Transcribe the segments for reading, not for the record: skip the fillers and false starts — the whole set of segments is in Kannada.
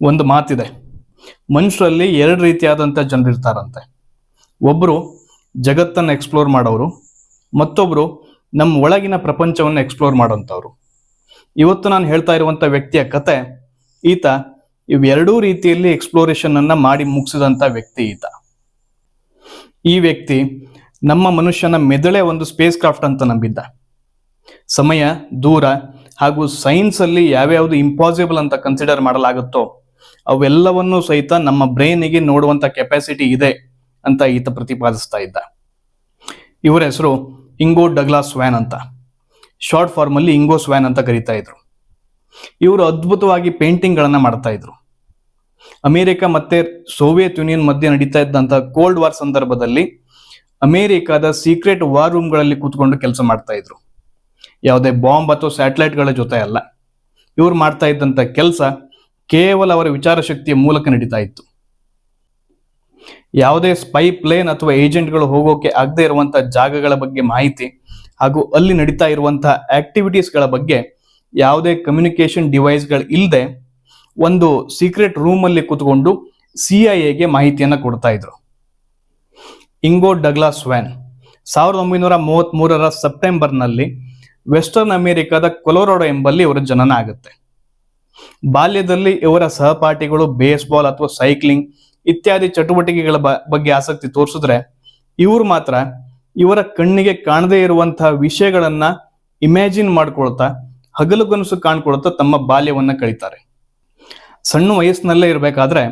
ಒಂದು ಮಾತಿದೆ, ಮನುಷ್ಯರಲ್ಲಿ ಎರಡು ರೀತಿಯಾದಂಥ ಜನರಿರ್ತಾರಂತೆ. ಒಬ್ಬರು ಜಗತ್ತನ್ನು ಎಕ್ಸ್ಪ್ಲೋರ್ ಮಾಡೋರು, ಮತ್ತೊಬ್ಬರು ನಮ್ಮ ಒಳಗಿನ ಪ್ರಪಂಚವನ್ನು ಎಕ್ಸ್ಪ್ಲೋರ್ ಮಾಡೋಂಥವ್ರು. ಇವತ್ತು ನಾನು ಹೇಳ್ತಾ ಇರುವಂಥ ವ್ಯಕ್ತಿಯ ಕತೆ, ಈತ ಇವೆರಡೂ ರೀತಿಯಲ್ಲಿ ಎಕ್ಸ್ಪ್ಲೋರೇಷನ್ ಅನ್ನ ಮಾಡಿ ಮುಗಿಸಿದಂಥ ವ್ಯಕ್ತಿ ಈತ. ಈ ವ್ಯಕ್ತಿ ನಮ್ಮ ಮನುಷ್ಯನ ಮೆದುಳೇ ಒಂದು ಸ್ಪೇಸ್ ಕ್ರಾಫ್ಟ್ ಅಂತ ನಂಬಿದ್ದ. ಸಮಯ, ದೂರ ಹಾಗೂ ಸೈನ್ಸ್ ಅಲ್ಲಿ ಯಾವ್ಯಾವುದು ಇಂಪಾಸಿಬಲ್ ಅಂತ ಕನ್ಸಿಡರ್ ಮಾಡಲಾಗುತ್ತೋ ಅವೆಲ್ಲವನ್ನೂ ಸಹಿತ ನಮ್ಮ ಬ್ರೈನಿಗೆ ನೋಡುವಂತ ಕೆಪಾಸಿಟಿ ಇದೆ ಅಂತ ಈತ ಪ್ರತಿಪಾದಿಸ್ತಾ ಇದ್ದ. ಇವರ ಹೆಸರು ಇಂಗೋ ಡಗ್ಲಾಸ್ ಸ್ವ್ಯಾನ್ ಅಂತ. ಶಾರ್ಟ್ ಫಾರ್ಮ್ ಅಲ್ಲಿ ಇಂಗೋ ಸ್ವ್ಯಾನ್ ಅಂತ ಕರೀತಾ ಇದ್ರು. ಇವರು ಅದ್ಭುತವಾಗಿ ಪೇಂಟಿಂಗ್ ಗಳನ್ನ ಮಾಡ್ತಾ ಇದ್ರು. ಅಮೆರಿಕ ಮತ್ತೆ ಸೋವಿಯತ್ ಯೂನಿಯನ್ ಮಧ್ಯೆ ನಡೀತಾ ಇದ್ದಂತಹ ಕೋಲ್ಡ್ ವಾರ್ ಸಂದರ್ಭದಲ್ಲಿ ಅಮೆರಿಕದ ಸೀಕ್ರೆಟ್ ವಾರ್ ರೂಮ್ ಗಳಲ್ಲಿ ಕೂತ್ಕೊಂಡು ಕೆಲಸ ಮಾಡ್ತಾ ಇದ್ರು. ಯಾವುದೇ ಬಾಂಬ್ ಅಥವಾ ಸ್ಯಾಟಲೈಟ್ ಗಳ ಜೊತೆ ಅಲ್ಲ. ಇವ್ರು ಮಾಡ್ತಾ ಇದ್ದಂತ ಕೆಲಸ ಕೇವಲ ಅವರ ವಿಚಾರ ಶಕ್ತಿಯ ಮೂಲಕ ನಡೀತಾ ಇತ್ತು. ಯಾವುದೇ ಸ್ಪೈ ಪ್ಲೇನ್ ಅಥವಾ ಏಜೆಂಟ್ಗಳು ಹೋಗೋಕೆ ಆಗದೆ ಇರುವಂತಹ ಜಾಗಗಳ ಬಗ್ಗೆ ಮಾಹಿತಿ ಹಾಗೂ ಅಲ್ಲಿ ನಡೀತಾ ಇರುವಂತಹ ಆಕ್ಟಿವಿಟೀಸ್ಗಳ ಬಗ್ಗೆ ಯಾವುದೇ ಕಮ್ಯುನಿಕೇಶನ್ ಡಿವೈಸ್ಗಳು ಇಲ್ಲದೆ ಒಂದು ಸೀಕ್ರೆಟ್ ರೂಮ್ ಅಲ್ಲಿ ಕೂತ್ಕೊಂಡು CIA ಮಾಹಿತಿಯನ್ನ ಕೊಡ್ತಾ ಇದ್ರು. ಇಂಗೋ ಡಗ್ಲಾಸ್ ಸ್ವ್ಯಾನ್ 1933 ಸೆಪ್ಟೆಂಬರ್ನಲ್ಲಿ ವೆಸ್ಟರ್ನ್ ಅಮೆರಿಕದ ಕೊಲೊರಾಡೋ ಎಂಬಲ್ಲಿ ಇವರ ಜನನ ಆಗುತ್ತೆ. ಬಾಲ್ಯದಲ್ಲಿ ಇವರ ಸಹಪಾಠಿಗಳು ಬೇಸ್ಬಾಲ್ ಅಥವಾ ಸೈಕ್ಲಿಂಗ್ ಇತ್ಯಾದಿ ಚಟುವಟಿಕೆಗಳ ಬಗ್ಗೆ ಆಸಕ್ತಿ ತೋರಿಸಿದ್ರೆ, ಇವರು ಮಾತ್ರ ಇವರ ಕಣ್ಣಿಗೆ ಕಾಣದೇ ಇರುವಂತಹ ವಿಷಯಗಳನ್ನ ಇಮ್ಯಾಜಿನ್ ಮಾಡ್ಕೊಳ್ತಾ ಹಗಲುಗನಸು ಕಾಣ್ಕೊಳ್ತಾ ತಮ್ಮ ಬಾಲ್ಯವನ್ನ ಕಳೀತಾರೆ. ಸಣ್ಣ ವಯಸ್ಸಿನಲ್ಲೇ ಇರಬೇಕಾದ್ರೆ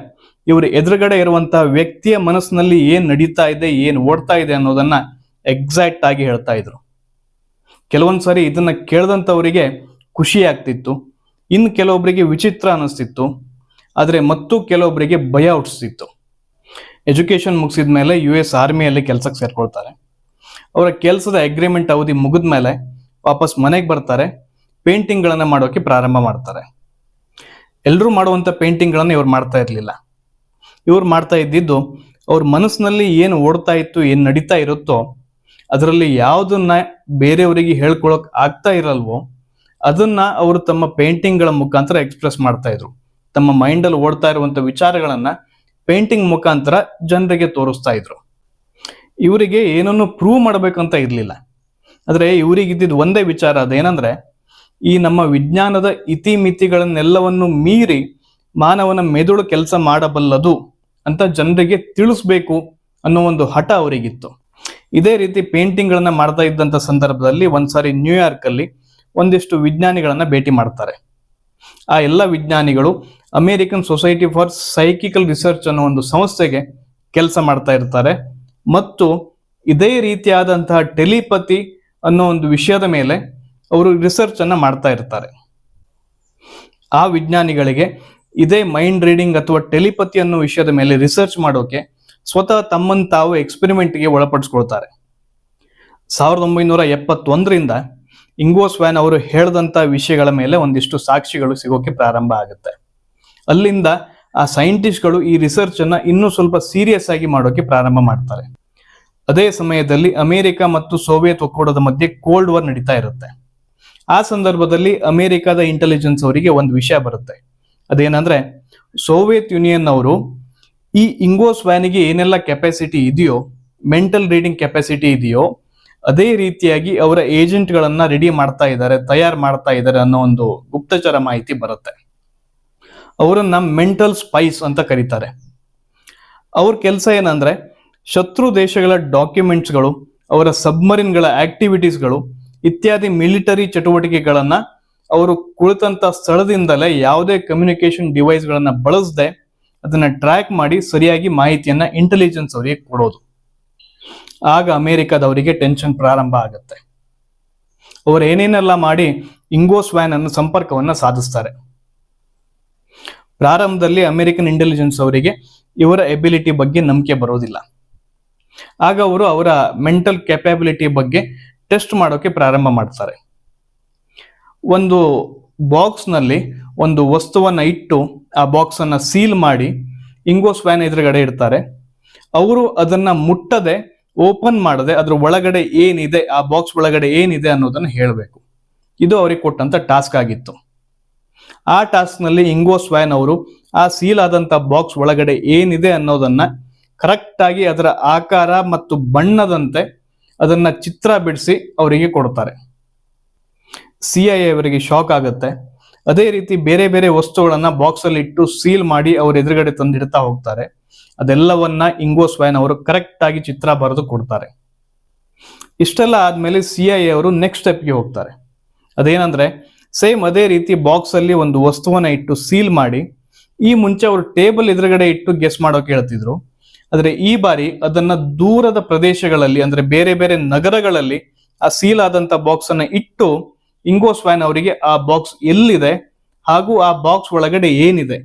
ಇವರು ಎದುರುಗಡೆ ಇರುವಂತಹ ವ್ಯಕ್ತಿಯ ಮನಸ್ಸಿನಲ್ಲಿ ಏನ್ ನಡೀತಾ ಇದೆ, ಏನ್ ಓಡ್ತಾ ಇದೆ ಅನ್ನೋದನ್ನ ಎಕ್ಸಾಕ್ಟ್ ಆಗಿ ಹೇಳ್ತಾ ಇದ್ರು. ಕೆಲವೊಂದ್ಸರಿ ಇದನ್ನ ಕೇಳಿದಂಥವರಿಗೆ ಖುಷಿ ಆಗ್ತಿತ್ತು, ಇನ್ನು ಕೆಲವೊಬ್ಬರಿಗೆ ವಿಚಿತ್ರ ಅನಿಸ್ತಿತ್ತು, ಆದ್ರೆ ಮತ್ತು ಕೆಲವೊಬ್ಬರಿಗೆ ಭಯ ಹುಟ್ಟಿಸ್ತಿತ್ತು. ಎಜುಕೇಶನ್ ಮುಗಿಸಿದ ಮೇಲೆ US ಆರ್ಮಿಯಲ್ಲಿ ಕೆಲಸಕ್ಕೆ ಸೇರ್ಕೊಳ್ತಾರೆ. ಅವರ ಕೆಲಸದ ಅಗ್ರಿಮೆಂಟ್ ಅವಧಿ ಮುಗಿದ ಮೇಲೆ ವಾಪಸ್ ಮನೆಗೆ ಬರ್ತಾರೆ. ಪೇಂಟಿಂಗ್ ಗಳನ್ನ ಮಾಡೋಕೆ ಪ್ರಾರಂಭ ಮಾಡ್ತಾರೆ. ಎಲ್ಲರೂ ಮಾಡುವಂತ ಪೇಂಟಿಂಗ್ ಗಳನ್ನ ಇವ್ರು ಮಾಡ್ತಾ ಇರ್ಲಿಲ್ಲ. ಇವ್ರು ಮಾಡ್ತಾ ಇದ್ದಿದ್ದು ಅವ್ರ ಮನಸ್ಸಿನಲ್ಲಿ ಏನು ಓಡ್ತಾ ಇತ್ತು, ಏನ್ ನಡೀತಾ ಇರುತ್ತೋ ಅದರಲ್ಲಿ ಯಾವುದನ್ನ ಬೇರೆಯವರಿಗೆ ಹೇಳ್ಕೊಳಕ್ ಆಗ್ತಾ ಇರಲ್ವೋ ಅದನ್ನ ಅವರು ತಮ್ಮ ಪೇಂಟಿಂಗ್ ಗಳ ಮುಖಾಂತರ ಎಕ್ಸ್ಪ್ರೆಸ್ ಮಾಡ್ತಾ ಇದ್ರು. ತಮ್ಮ ಮೈಂಡ್ ಅಲ್ಲಿ ಓಡ್ತಾ ಇರುವಂತ ವಿಚಾರಗಳನ್ನ ಪೇಂಟಿಂಗ್ ಮುಖಾಂತರ ಜನರಿಗೆ ತೋರಿಸ್ತಾ ಇದ್ರು. ಇವರಿಗೆ ಏನನ್ನು ಪ್ರೂವ್ ಮಾಡ್ಬೇಕಂತ ಇರ್ಲಿಲ್ಲ. ಆದ್ರೆ ಇವರಿಗಿದ್ದಿದ್ದು ಒಂದೇ ವಿಚಾರ, ಅದೇನಂದ್ರೆ ಈ ನಮ್ಮ ವಿಜ್ಞಾನದ ಇತಿಮಿತಿಗಳನ್ನೆಲ್ಲವನ್ನು ಮೀರಿ ಮಾನವನ ಮೆದುಳು ಕೆಲಸ ಮಾಡಬಲ್ಲದು ಅಂತ ಜನರಿಗೆ ತಿಳಿಸ್ಬೇಕು ಅನ್ನೋ ಒಂದು ಹಠ ಅವರಿಗಿತ್ತು. ಇದೇ ರೀತಿ ಪೇಂಟಿಂಗ್ ಗಳನ್ನ ಮಾಡ್ತಾ ಇದ್ದಂತ ಸಂದರ್ಭದಲ್ಲಿ ಒಂದ್ಸಾರಿ ನ್ಯೂಯಾರ್ಕ್ ಅಲ್ಲಿ ಒಂದಿಷ್ಟು ವಿಜ್ಞಾನಿಗಳನ್ನ ಭೇಟಿ ಮಾಡ್ತಾರೆ. ಆ ಎಲ್ಲ ವಿಜ್ಞಾನಿಗಳು ಅಮೆರಿಕನ್ ಸೊಸೈಟಿ ಫಾರ್ ಸೈಕಿಕಲ್ ರಿಸರ್ಚ್ ಅನ್ನೋ ಒಂದು ಸಂಸ್ಥೆಗೆ ಕೆಲಸ ಮಾಡ್ತಾ ಇರ್ತಾರೆ ಮತ್ತು ಇದೇ ರೀತಿಯಾದಂತಹ ಟೆಲಿಪತಿ ಅನ್ನೋ ಒಂದು ವಿಷಯದ ಮೇಲೆ ಅವರು ರಿಸರ್ಚ್ ಅನ್ನ ಮಾಡ್ತಾ ಇರ್ತಾರೆ. ಆ ವಿಜ್ಞಾನಿಗಳಿಗೆ ಇದೇ ಮೈಂಡ್ ರೀಡಿಂಗ್ ಅಥವಾ ಟೆಲಿಪತಿ ಅನ್ನೋ ವಿಷಯದ ಮೇಲೆ ರಿಸರ್ಚ್ ಮಾಡೋಕೆ ಸ್ವತಃ ತಮ್ಮನ್ನು ತಾವು ಎಕ್ಸ್ಪೆರಿಮೆಂಟ್ಗೆ ಒಳಪಡಿಸ್ಕೊಳ್ತಾರೆ. 1971 ಇಂಗೋ ಸ್ವ್ಯಾನ್ ಅವರು ಹೇಳಿದಂತ ವಿಷಯಗಳ ಮೇಲೆ ಒಂದಿಷ್ಟು ಸಾಕ್ಷಿಗಳು ಸಿಗೋಕೆ ಪ್ರಾರಂಭ ಆಗುತ್ತೆ. ಅಲ್ಲಿಂದ ಆ ಸೈಂಟಿಸ್ಟ್ಗಳು ಈ ರಿಸರ್ಚ್ ಅನ್ನ ಇನ್ನೂ ಸ್ವಲ್ಪ ಸೀರಿಯಸ್ ಆಗಿ ಮಾಡೋಕೆ ಪ್ರಾರಂಭ ಮಾಡ್ತಾರೆ. ಅದೇ ಸಮಯದಲ್ಲಿ ಅಮೆರಿಕ ಮತ್ತು ಸೋವಿಯತ್ ಒಕ್ಕೂಟದ ಮಧ್ಯೆ ಕೋಲ್ಡ್ ವಾರ್ ನಡೀತಾ ಇರುತ್ತೆ. ಆ ಸಂದರ್ಭದಲ್ಲಿ ಅಮೆರಿಕದ ಇಂಟೆಲಿಜೆನ್ಸ್ ಅವರಿಗೆ ಒಂದು ವಿಷಯ ಬರುತ್ತೆ. ಅದೇನಂದ್ರೆ ಸೋವಿಯತ್ ಯೂನಿಯನ್ ಅವರು ಈ ಇಂಗೋ ಸ್ವ್ಯಾನಿಗೆ ಏನೆಲ್ಲ ಕೆಪಾಸಿಟಿ ಇದೆಯೋ, ಮೆಂಟಲ್ ರೀಡಿಂಗ್ ಕೆಪಾಸಿಟಿ ಇದೆಯೋ, ಅದೇ ರೀತಿಯಾಗಿ ಅವರ ಏಜೆಂಟ್ ಗಳನ್ನ ರೆಡಿ ಮಾಡ್ತಾ ಇದ್ದಾರೆ, ತಯಾರು ಮಾಡ್ತಾ ಇದ್ದಾರೆ ಅನ್ನೋ ಒಂದು ಗುಪ್ತಚರ ಮಾಹಿತಿ ಬರುತ್ತೆ. ಅವರನ್ನ ಮೆಂಟಲ್ ಸ್ಪೈಸ್ ಅಂತ ಕರೀತಾರೆ. ಅವ್ರ ಕೆಲಸ ಏನಂದ್ರೆ ಶತ್ರು ದೇಶಗಳ ಡಾಕ್ಯುಮೆಂಟ್ಸ್ಗಳು, ಅವರ ಸಬ್ಮರಿನ್ಗಳ ಆಕ್ಟಿವಿಟೀಸ್ಗಳು ಇತ್ಯಾದಿ ಮಿಲಿಟರಿ ಚಟುವಟಿಕೆಗಳನ್ನ ಅವರು ಕುಳಿತಂತ ಸ್ಥಳದಿಂದಲೇ ಯಾವುದೇ ಕಮ್ಯುನಿಕೇಶನ್ ಡಿವೈಸ್ ಗಳನ್ನ ಬಳಸದೆ ಅದನ್ನ ಟ್ರ್ಯಾಕ್ ಮಾಡಿ ಸರಿಯಾಗಿ ಮಾಹಿತಿಯನ್ನ ಇಂಟೆಲಿಜೆನ್ಸ್ ಅವರಿಗೆ ಕೊಡೋದು. ಆಗ ಅಮೆರಿಕದವರಿಗೆ ಟೆನ್ಷನ್ ಪ್ರಾರಂಭ ಆಗುತ್ತೆ. ಅವರು ಏನೇನೆಲ್ಲ ಮಾಡಿ ಇಂಗೋ ಸ್ವ್ಯಾನ್ ಅನ್ನು ಸಂಪರ್ಕವನ್ನ ಸಾಧಿಸ್ತಾರೆ. ಪ್ರಾರಂಭದಲ್ಲಿ ಅಮೆರಿಕನ್ ಇಂಟೆಲಿಜೆನ್ಸ್ ಅವರಿಗೆ ಇವರ ಎಬಿಲಿಟಿ ಬಗ್ಗೆ ನಂಬಿಕೆ ಬರೋದಿಲ್ಲ. ಆಗ ಅವರು ಅವರ ಮೆಂಟಲ್ ಕೆಪಾಬಿಲಿಟಿ ಬಗ್ಗೆ ಟೆಸ್ಟ್ ಮಾಡೋಕೆ ಪ್ರಾರಂಭ ಮಾಡ್ತಾರೆ. ಒಂದು ಬಾಕ್ಸ್ ನಲ್ಲಿ ಒಂದು ವಸ್ತುವನ್ನ ಇಟ್ಟು ಆ ಬಾಕ್ಸ್ ಅನ್ನ ಸೀಲ್ ಮಾಡಿ ಇಂಗೋ ಸ್ವ್ಯಾನ್ ಎದುರುಗಡೆ ಇಡ್ತಾರೆ. ಅವರು ಅದನ್ನ ಮುಟ್ಟದೆ, ಓಪನ್ ಮಾಡದೆ ಅದ್ರ ಒಳಗಡೆ ಏನಿದೆ, ಆ ಬಾಕ್ಸ್ ಒಳಗಡೆ ಏನಿದೆ ಅನ್ನೋದನ್ನ ಹೇಳಬೇಕು. ಇದು ಅವ್ರಿಗೆ ಕೊಟ್ಟಂತ ಟಾಸ್ಕ್ ಆಗಿತ್ತು. ಆ ಟಾಸ್ಕ್ ನಲ್ಲಿ ಇಂಗೋ ಸ್ವ್ಯಾನ್ ಅವರು ಆ ಸೀಲ್ ಆದಂತ ಬಾಕ್ಸ್ ಒಳಗಡೆ ಏನಿದೆ ಅನ್ನೋದನ್ನ ಕರೆಕ್ಟ್ ಆಗಿ ಅದರ ಆಕಾರ ಮತ್ತು ಬಣ್ಣದಂತೆ ಅದನ್ನ ಚಿತ್ರ ಬಿಡಿಸಿ ಅವರಿಗೆ ಕೊಡ್ತಾರೆ. CIA ಅವರಿಗೆ ಶಾಕ್ ಆಗುತ್ತೆ. ಅದೇ ರೀತಿ ಬೇರೆ ಬೇರೆ ವಸ್ತುಗಳನ್ನ ಬಾಕ್ಸ್ ಅಲ್ಲಿ ಇಟ್ಟು ಸೀಲ್ ಮಾಡಿ ಅವ್ರ ಎದುರುಗಡೆ ತಂದಿಡ್ತಾ ಹೋಗ್ತಾರೆ. ಅದೆಲ್ಲವನ್ನ ಇಂಗೋ ಸ್ವ್ಯಾನ್ ಅವರು ಕರೆಕ್ಟ್ ಆಗಿ ಚಿತ್ರ ಬರೆದು ಕೊಡ್ತಾರೆ. ಇಷ್ಟೆಲ್ಲ ಆದ್ಮೇಲೆ CIA ಅವರು ನೆಕ್ಸ್ಟ್ ಸ್ಟೆಪ್ಗೆ ಹೋಗ್ತಾರೆ. ಅದೇನಂದ್ರೆ ಸೇಮ್ ಅದೇ ರೀತಿ ಬಾಕ್ಸ್ ಅಲ್ಲಿ ಒಂದು ವಸ್ತುವನ್ನ ಇಟ್ಟು ಸೀಲ್ ಮಾಡಿ, ಈ ಮುಂಚೆ ಅವರು ಟೇಬಲ್ ಎದುರುಗಡೆ ಇಟ್ಟು ಗೆಸ್ ಮಾಡೋಕೆ ಹೇಳ್ತಿದ್ರು. ಆದ್ರೆ ಈ ಬಾರಿ ಅದನ್ನ ದೂರದ ಪ್ರದೇಶಗಳಲ್ಲಿ ಅಂದ್ರೆ ಬೇರೆ ಬೇರೆ ನಗರಗಳಲ್ಲಿ ಆ ಸೀಲ್ ಆದಂತ ಬಾಕ್ಸ್ ಅನ್ನ ಇಟ್ಟು ಇಂಗೋ ಸ್ವ್ಯಾನ್ ಅವರಿಗೆ ಆ ಬಾಕ್ಸ್ ಎಲ್ಲಿದೆ ಹಾಗೂ ಆ ಬಾಕ್ಸ್ ಒಳಗಡೆ ಏನಿದೆ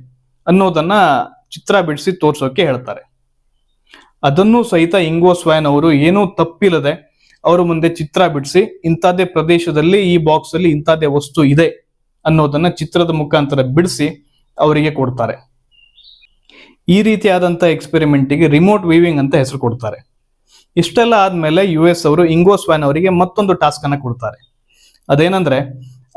ಅನ್ನೋದನ್ನ ಚಿತ್ರ ಬಿಡಿಸಿ ತೋರ್ಸೋಕೆ ಹೇಳ್ತಾರೆ. ಅದನ್ನು ಸಹಿತ ಇಂಗೋ ಸ್ವ್ಯಾನ್ ಅವರು ಏನೂ ತಪ್ಪಿಲ್ಲದೆ ಅವರು ಮುಂದೆ ಚಿತ್ರ ಬಿಡಿಸಿ ಇಂಥದ್ದೇ ಪ್ರದೇಶದಲ್ಲಿ ಈ ಬಾಕ್ಸ್ ಅಲ್ಲಿ ಇಂಥದ್ದೇ ವಸ್ತು ಇದೆ ಅನ್ನೋದನ್ನ ಚಿತ್ರದ ಮುಖಾಂತರ ಬಿಡಿಸಿ ಅವರಿಗೆ ಕೊಡ್ತಾರೆ. ಈ ರೀತಿಯಾದಂತ ಎಕ್ಸ್ಪೆರಿಮೆಂಟಿಗೆ ರಿಮೋಟ್ ವೀವಿಂಗ್ ಅಂತ ಹೆಸರು ಕೊಡ್ತಾರೆ. ಇಷ್ಟೆಲ್ಲ ಆದ್ಮೇಲೆ US ಅವರು ಇಂಗೋ ಸ್ವ್ಯಾನ್ ಅವರಿಗೆ ಮತ್ತೊಂದು ಟಾಸ್ಕ್ ಅನ್ನ ಕೊಡ್ತಾರೆ. ಅದೇನಂದ್ರೆ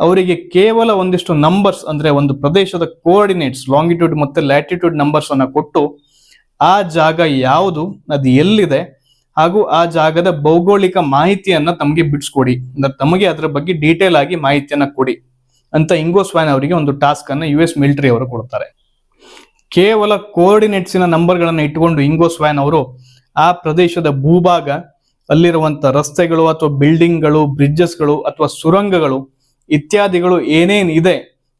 ಅವರಿಗೆ ಕೇವಲ ಒಂದಿಷ್ಟು ನಂಬರ್ಸ್ ಅಂದ್ರೆ ಒಂದು ಪ್ರದೇಶದ ಕೋಆರ್ಡಿನೇಟ್ಸ್ ಲಾಂಗಿಟ್ಯೂಡ್ ಮತ್ತೆ ಲ್ಯಾಟಿಟ್ಯೂಡ್ ನಂಬರ್ಸ್ ಅನ್ನ ಕೊಟ್ಟು ಆ ಜಾಗ ಯಾವುದು, ಅದು ಎಲ್ಲಿದೆ ಹಾಗೂ ಆ ಜಾಗದ ಭೌಗೋಳಿಕ ಮಾಹಿತಿಯನ್ನ ತಮಗೆ ಬಿಡಿಸ್ಕೊಡಿ, ಅಂದ್ರೆ ತಮಗೆ ಅದರ ಬಗ್ಗೆ ಡೀಟೇಲ್ ಆಗಿ ಮಾಹಿತಿಯನ್ನ ಕೊಡಿ ಅಂತ ಇಂಗೋ ಸ್ವ್ಯಾನ್ ಅವರಿಗೆ ಒಂದು ಟಾಸ್ಕ್ ಅನ್ನ US ಮಿಲಿಟರಿ ಅವರು ಕೊಡ್ತಾರೆ. ಕೇವಲ ಕೋಆರ್ಡಿನೇಟ್ಸಿನ ನಂಬರ್ಗಳನ್ನ ಇಟ್ಟುಕೊಂಡು ಇಂಗೋ ಸ್ವ್ಯಾನ್ ಅವರು ಆ ಪ್ರದೇಶದ ಭೂಭಾಗ, ಅಲ್ಲಿರುವಂತ ರಸ್ತೆಗಳು ಅಥವಾ ಬಿಲ್ಡಿಂಗ್ಗಳು, ಬ್ರಿಡ್ಜಸ್ಗಳು ಅಥವಾ ಸುರಂಗಗಳು ಇತ್ಯಾದಿಗಳು ಏನೇನ್ ಇದೆ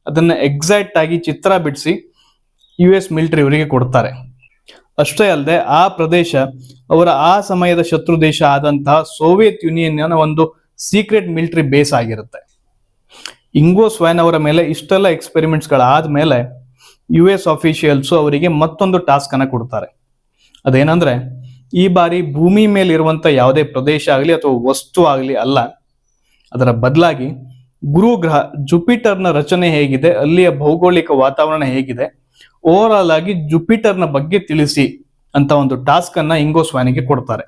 ಅದನ್ನ ಎಕ್ಸಾಕ್ಟ್ ಆಗಿ ಚಿತ್ರ ಬಿಡಿಸಿ US ಮಿಲಿಟರಿ ಅವರಿಗೆ ಕೊಡ್ತಾರೆ. ಅಷ್ಟೇ ಅಲ್ಲದೆ ಆ ಪ್ರದೇಶ ಅವರ ಆ ಸಮಯದ ಶತ್ರು ದೇಶ ಆದಂತಹ ಸೋವಿಯತ್ ಯೂನಿಯನ್ ಒಂದು ಸೀಕ್ರೆಟ್ ಮಿಲಿಟರಿ ಬೇಸ್ ಆಗಿರುತ್ತೆ. ಇಂಗೋ ಸ್ವ್ಯಾನ್ ಅವರ ಮೇಲೆ ಇಷ್ಟೆಲ್ಲ ಎಕ್ಸ್ಪೆರಿಮೆಂಟ್ಸ್ ಗಳಾದ್ಮೇಲೆ US ಅಫಿಷಿಯಲ್ಸ್ ಅವರಿಗೆ ಮತ್ತೊಂದು ಟಾಸ್ಕ್ ಅನ್ನ ಕೊಡ್ತಾರೆ. ಅದೇನಂದ್ರೆ ಈ ಬಾರಿ ಭೂಮಿ ಮೇಲೆ ಇರುವಂತ ಯಾವುದೇ ಪ್ರದೇಶ ಆಗಲಿ ಅಥವಾ ವಸ್ತು ಆಗಲಿ ಅಲ್ಲ, ಅದರ ಬದಲಾಗಿ ಗುರು ಗ್ರಹ ಜುಪಿಟರ್ನ ರಚನೆ ಹೇಗಿದೆ, ಅಲ್ಲಿಯ ಭೌಗೋಳಿಕ ವಾತಾವರಣ ಹೇಗಿದೆ, ಓವರ್ ಆಲ್ ಆಗಿ ಜುಪಿಟರ್ನ ಬಗ್ಗೆ ತಿಳಿಸಿ ಅಂತ ಒಂದು ಟಾಸ್ಕ್ ಅನ್ನ ಇಂಗೋ ಸ್ವ್ಯಾನಿಗೆ ಕೊಡ್ತಾರೆ.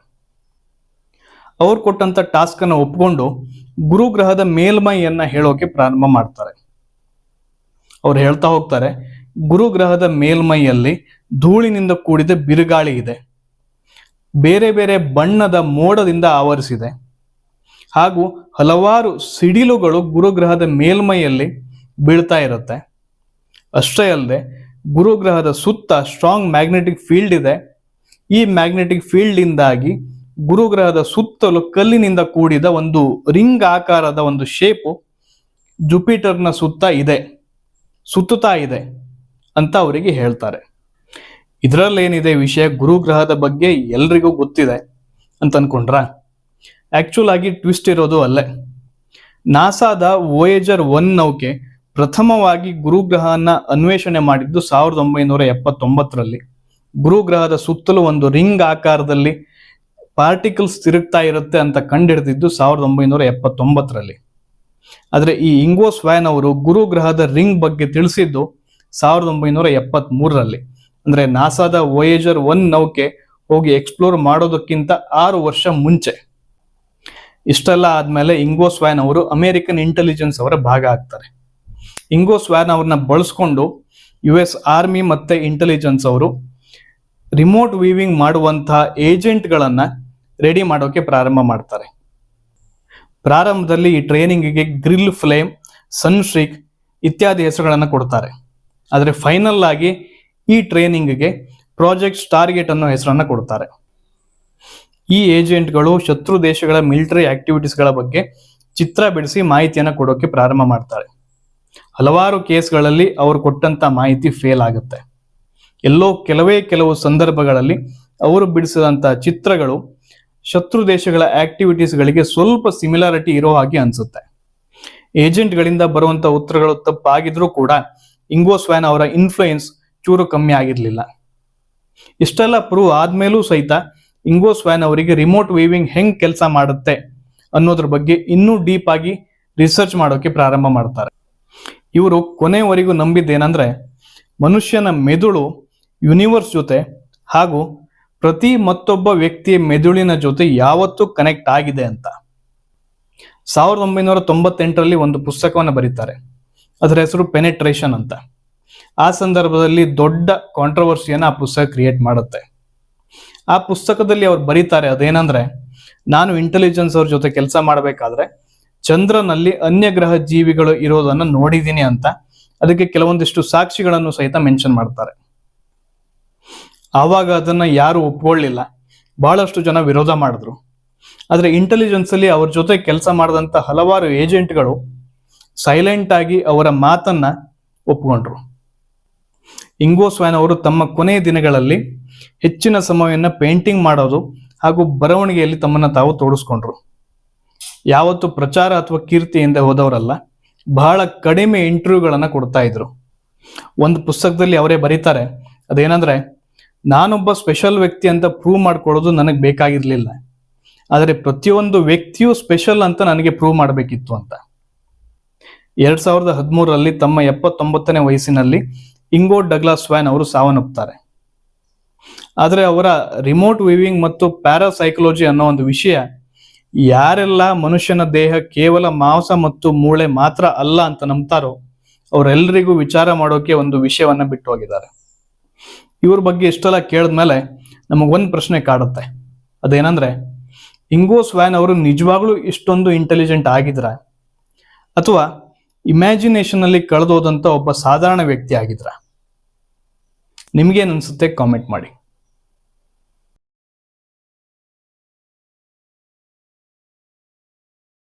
ಅವ್ರು ಕೊಟ್ಟಂತ ಟಾಸ್ಕ್ ಅನ್ನ ಒಪ್ಕೊಂಡು ಗುರು ಗ್ರಹದ ಮೇಲ್ಮೈಯನ್ನ ಹೇಳೋಕೆ ಪ್ರಾರಂಭ ಮಾಡ್ತಾರೆ. ಅವ್ರು ಹೇಳ್ತಾ ಹೋಗ್ತಾರೆ, ಗುರು ಗ್ರಹದ ಮೇಲ್ಮೈಯಲ್ಲಿ ಧೂಳಿನಿಂದ ಕೂಡಿದ ಬಿರುಗಾಳಿ ಇದೆ, ಬೇರೆ ಬೇರೆ ಬಣ್ಣದ ಮೋಡದಿಂದ ಆವರಿಸಿದೆ ಹಾಗೂ ಹಲವಾರು ಸಿಡಿಲುಗಳು ಗುರುಗ್ರಹದ ಮೇಲ್ಮೈಯಲ್ಲಿ ಬೀಳ್ತಾ ಇರುತ್ತೆ. ಅಷ್ಟೇ ಅಲ್ಲದೆ ಗುರುಗ್ರಹದ ಸುತ್ತ ಸ್ಟ್ರಾಂಗ್ ಮ್ಯಾಗ್ನೆಟಿಕ್ ಫೀಲ್ಡ್ ಇದೆ. ಈ ಮ್ಯಾಗ್ನೆಟಿಕ್ ಫೀಲ್ಡ್ ಇಂದಾಗಿ ಗುರುಗ್ರಹದ ಸುತ್ತಲೂ ಕಲ್ಲಿನಿಂದ ಕೂಡಿದ ಒಂದು ರಿಂಗ್ ಆಕಾರದ ಒಂದು ಶೇಪು ಜುಪಿಟರ್ನ ಸುತ್ತುತ್ತಾ ಇದೆ ಅಂತ ಅವರಿಗೆ ಹೇಳ್ತಾರೆ. ಇದರಲ್ಲೇನಿದೆ ವಿಷಯ, ಗುರುಗ್ರಹದ ಬಗ್ಗೆ ಎಲ್ರಿಗೂ ಗೊತ್ತಿದೆ ಅಂತ ಅನ್ಕೊಂಡ್ರ? ಆಕ್ಚುಲ್ ಆಗಿ ಟ್ವಿಸ್ಟ್ ಇರೋದು ಅಲ್ಲೇ. ನಾಸಾದ ವೋಯೇಜರ್ 1 ನೌಕೆ ಪ್ರಥಮವಾಗಿ ಗುರುಗ್ರಹನ ಅನ್ವೇಷಣೆ ಮಾಡಿದ್ದು 1979ರಲ್ಲಿ. ಗುರುಗ್ರಹದ ಸುತ್ತಲೂ ಒಂದು ರಿಂಗ್ ಆಕಾರದಲ್ಲಿ ಪಾರ್ಟಿಕಲ್ಸ್ ತಿರುಗ್ತಾ ಇರುತ್ತೆ ಅಂತ ಕಂಡಿಡಿದಿದ್ದು 1979ರಲ್ಲಿ. ಆದ್ರೆ ಈ ಇಂಗೋ ಸ್ವ್ಯಾನ್ ಅವರು ಗುರುಗ್ರಹದ ರಿಂಗ್ ಬಗ್ಗೆ ತಿಳಿಸಿದ್ದು 1973ರಲ್ಲಿ. ಅಂದ್ರೆ ನಾಸಾದ ವೋಯೇಜರ್ 1 ನೌಕೆ ಹೋಗಿ ಎಕ್ಸ್ಪ್ಲೋರ್ ಮಾಡೋದಕ್ಕಿಂತ 6 ವರ್ಷ ಮುಂಚೆ. ಇಷ್ಟೆಲ್ಲ ಆದ್ಮೇಲೆ ಇಂಗೋ ಸ್ವ್ಯಾನ್ ಅವರು ಅಮೆರಿಕನ್ ಇಂಟೆಲಿಜೆನ್ಸ್ ಅವರ ಭಾಗ ಆಗ್ತಾರೆ. ಇಂಗೋ ಸ್ವ್ಯಾನ್ ಅವ್ರನ್ನ ಬಳಸ್ಕೊಂಡು US ಆರ್ಮಿ ಮತ್ತೆ ಇಂಟೆಲಿಜೆನ್ಸ್ ಅವರು ರಿಮೋಟ್ ವೀವಿಂಗ್ ಮಾಡುವಂತಹ ಏಜೆಂಟ್ಗಳನ್ನ ರೆಡಿ ಮಾಡೋಕೆ ಪ್ರಾರಂಭ ಮಾಡ್ತಾರೆ. ಪ್ರಾರಂಭದಲ್ಲಿ ಈ ಟ್ರೈನಿಂಗ್ಗೆ ಗ್ರಿಲ್ ಫ್ಲೇಮ್, ಸನ್ಸ್ಟ್ರೀಕ್ ಇತ್ಯಾದಿ ಹೆಸರುಗಳನ್ನ ಕೊಡ್ತಾರೆ. ಆದ್ರೆ ಫೈನಲ್ ಆಗಿ ಈ ಟ್ರೈನಿಂಗ್ಗೆ ಪ್ರಾಜೆಕ್ಟ್ ಸ್ಟಾರ್ಗೇಟ್ ಅನ್ನೋ ಹೆಸರನ್ನ ಕೊಡ್ತಾರೆ. ಈ ಏಜೆಂಟ್ಗಳು ಶತ್ರು ದೇಶಗಳ ಮಿಲಿಟರಿ ಆಕ್ಟಿವಿಟೀಸ್ಗಳ ಬಗ್ಗೆ ಚಿತ್ರ ಬಿಡಿಸಿ ಮಾಹಿತಿಯನ್ನ ಕೊಡೋಕೆ ಪ್ರಾರಂಭ ಮಾಡ್ತಾರೆ. ಹಲವಾರು ಕೇಸ್ಗಳಲ್ಲಿ ಅವರು ಕೊಟ್ಟಂತ ಮಾಹಿತಿ ಫೇಲ್ ಆಗುತ್ತೆ. ಎಲ್ಲೋ ಕೆಲವು ಸಂದರ್ಭಗಳಲ್ಲಿ ಅವರು ಬಿಡಿಸಿದಂತ ಚಿತ್ರಗಳು ಶತ್ರು ದೇಶಗಳ ಆಕ್ಟಿವಿಟೀಸ್ಗಳಿಗೆ ಸ್ವಲ್ಪ ಸಿಮಿಲಾರಿಟಿ ಇರೋ ಹಾಗೆ ಅನ್ಸುತ್ತೆ. ಏಜೆಂಟ್ಗಳಿಂದ ಬರುವಂತ ಉತ್ತರಗಳು ತಪ್ಪಾಗಿದ್ರೂ ಕೂಡ ಇಂಗೋ ಸ್ವ್ಯಾನ್ ಅವರ ಇನ್ಫ್ಲೂಯೆನ್ಸ್ ಚೂರು ಕಮ್ಮಿ ಆಗಿರ್ಲಿಲ್ಲ. ಇಷ್ಟೆಲ್ಲ ಪ್ರೂವ್ ಆದ್ಮೇಲೂ ಸಹಿತ ಇಂಗೋ ಸ್ವ್ಯಾನ್ ಅವರಿಗೆ ರಿಮೋಟ್ ವೀವಿಂಗ್ ಹೆಂಗ್ ಕೆಲಸ ಮಾಡುತ್ತೆ ಅನ್ನೋದ್ರ ಬಗ್ಗೆ ಇನ್ನೂ ಡೀಪ್ ಆಗಿ ರಿಸರ್ಚ್ ಮಾಡೋಕೆ ಪ್ರಾರಂಭ ಮಾಡ್ತಾರೆ. ಇವರು ಕೊನೆವರೆಗೂ ನಂಬಿದ್ದೇನೆಂದ್ರೆ ಮನುಷ್ಯನ ಮೆದುಳು ಯೂನಿವರ್ಸ್ ಜೊತೆ ಹಾಗೂ ಮತ್ತೊಬ್ಬ ವ್ಯಕ್ತಿಯ ಮೆದುಳಿನ ಜೊತೆ ಯಾವತ್ತೂ ಕನೆಕ್ಟ್ ಆಗಿದೆ ಅಂತ. 1998ರಲ್ಲಿ ಒಂದು ಪುಸ್ತಕವನ್ನು ಬರೀತಾರೆ. ಅದರ ಹೆಸರು ಪೆನೆಟ್ರೇಷನ್ ಅಂತ. ಆ ಸಂದರ್ಭದಲ್ಲಿ ದೊಡ್ಡ ಕಾಂಟ್ರವರ್ಸಿಯನ್ನ ಆ ಪುಸ್ತಕ ಕ್ರಿಯೇಟ್ ಮಾಡುತ್ತೆ. ಆ ಪುಸ್ತಕದಲ್ಲಿ ಅವ್ರು ಬರೀತಾರೆ ಅದೇನಂದ್ರೆ, ನಾನು ಇಂಟೆಲಿಜೆನ್ಸ್ ಅವ್ರ ಜೊತೆ ಕೆಲಸ ಮಾಡಬೇಕಾದ್ರೆ ಚಂದ್ರನಲ್ಲಿ ಅನ್ಯ ಗ್ರಹ ಜೀವಿಗಳು ಇರೋದನ್ನ ನೋಡಿದೀನಿ ಅಂತ, ಅದಕ್ಕೆ ಕೆಲವೊಂದಿಷ್ಟು ಸಾಕ್ಷಿಗಳನ್ನು ಸಹಿತ ಮೆನ್ಷನ್ ಮಾಡ್ತಾರೆ. ಆವಾಗ ಅದನ್ನ ಯಾರು ಒಪ್ಕೊಳ್ಳಿಲ್ಲ, ಬಹಳಷ್ಟು ಜನ ವಿರೋಧ ಮಾಡಿದ್ರು. ಆದ್ರೆ ಇಂಟೆಲಿಜೆನ್ಸ್ ಅಲ್ಲಿ ಅವ್ರ ಜೊತೆ ಕೆಲಸ ಮಾಡಿದಂತ ಹಲವಾರು ಏಜೆಂಟ್ಗಳು ಸೈಲೆಂಟ್ ಆಗಿ ಅವರ ಮಾತನ್ನ ಒಪ್ಕೊಂಡ್ರು. ಇಂಗೋ ಸ್ವ್ಯಾನ್ ಅವರು ತಮ್ಮ ಕೊನೆಯ ದಿನಗಳಲ್ಲಿ ಹೆಚ್ಚಿನ ಸಮಯವನ್ನ ಪೇಂಟಿಂಗ್ ಮಾಡೋದು ಹಾಗೂ ಬರವಣಿಗೆಯಲ್ಲಿ ತಮ್ಮನ್ನ ತಾವು ತೋಡಿಸ್ಕೊಂಡ್ರು. ಯಾವತ್ತು ಪ್ರಚಾರ ಅಥವಾ ಕೀರ್ತಿಯಿಂದ ಹೋದವರಲ್ಲ, ಬಹಳ ಕಡಿಮೆ ಇಂಟರ್ವ್ಯೂಗಳನ್ನ ಕೊಡ್ತಾ ಇದ್ರು. ಒಂದು ಪುಸ್ತಕದಲ್ಲಿ ಅವರೇ ಬರೀತಾರೆ, ಅದೇನಂದ್ರೆ, ನಾನೊಬ್ಬ ಸ್ಪೆಷಲ್ ವ್ಯಕ್ತಿ ಅಂತ ಪ್ರೂವ್ ಮಾಡ್ಕೊಳ್ಳೋದು ನನಗೆ ಬೇಕಾಗಿರ್ಲಿಲ್ಲ, ಆದರೆ ಪ್ರತಿಯೊಂದು ವ್ಯಕ್ತಿಯೂ ಸ್ಪೆಷಲ್ ಅಂತ ನನಗೆ ಪ್ರೂವ್ ಮಾಡಬೇಕಿತ್ತು ಅಂತ. 2013ರಲ್ಲಿ ತಮ್ಮ 79ನೇ ವಯಸ್ಸಿನಲ್ಲಿ ಇಂಗೋ ಡಗ್ಲಾಸ್ ಸ್ವ್ಯಾನ್ ಅವರು ಸಾವನ್ನಪ್ಪುತ್ತಾರೆ. ಆದರೆ ಅವರ ರಿಮೋಟ್ ವಿವಿಂಗ್ ಮತ್ತು ಪ್ಯಾರಾಸೈಕಾಲಜಿ ಅನ್ನೋ ಒಂದು ವಿಷಯ, ಯಾರೆಲ್ಲ ಮನುಷ್ಯನ ದೇಹ ಕೇವಲ ಮಾಂಸ ಮತ್ತು ಮೂಳೆ ಮಾತ್ರ ಅಲ್ಲ ಅಂತ ನಂಬ್ತಾರೋ ಅವರೆಲ್ಲರಿಗೂ ವಿಚಾರ ಮಾಡೋಕೆ ಒಂದು ವಿಷಯವನ್ನ ಬಿಟ್ಟು ಹೋಗಿದ್ದಾರೆ. ಇವ್ರ ಬಗ್ಗೆ ಇಷ್ಟೆಲ್ಲ ಕೇಳಿದ್ಮೇಲೆ ನಮಗೊಂದು ಪ್ರಶ್ನೆ ಕಾಡುತ್ತೆ, ಅದೇನಂದ್ರೆ, ಇಂಗೋ ಸ್ವ್ಯಾನ್ ಅವರು ನಿಜವಾಗ್ಲೂ ಇಷ್ಟೊಂದು ಇಂಟೆಲಿಜೆಂಟ್ ಆಗಿದ್ರ, ಅಥವಾ ಇಮ್ಯಾಜಿನೇಷನ್ ಅಲ್ಲಿ ಕಳೆದೋದಂತ ಒಬ್ಬ ಸಾಧಾರಣ ವ್ಯಕ್ತಿ ಆಗಿದ್ರ? ನಿಮ್ಗೇನ್ ಅನ್ಸುತ್ತೆ? ಕಾಮೆಂಟ್ ಮಾಡಿ.